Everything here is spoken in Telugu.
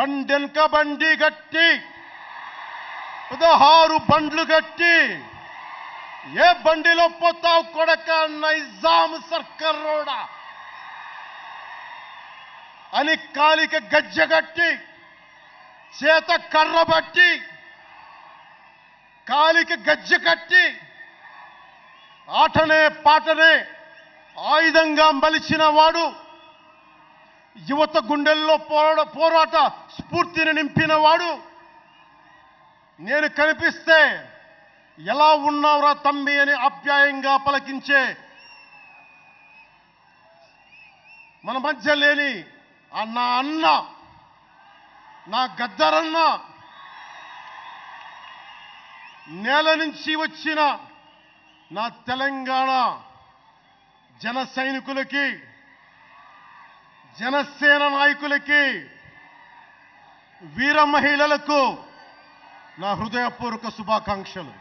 బండెనక బండి గట్టి 16 బండ్లు గట్టి ఏ బండిలో పోతావు కొడక నైజాం సర్కార్ రోడా అని కాలిక గజ్జగట్టి చేత కర్ర బట్టి కాలిక గజ్జ కట్టి ఆటనే పాటనే ఆయుధంగా మలిచిన వాడు యువత గుండెల్లో పోరాట స్ఫూర్తిని నింపిన వాడు నేను కనిపిస్తే ఎలా ఉన్నావురా తమ్మి అని ఆప్యాయంగా పలకించే మన మధ్య లేని నా అన్న నా గద్దరన్న నేల నుంచి వచ్చిన నా తెలంగాణ జన సైనికులకి జనసేన నాయకులకి వీర మహిళలకు నా హృదయపూర్వక శుభాకాంక్షలు.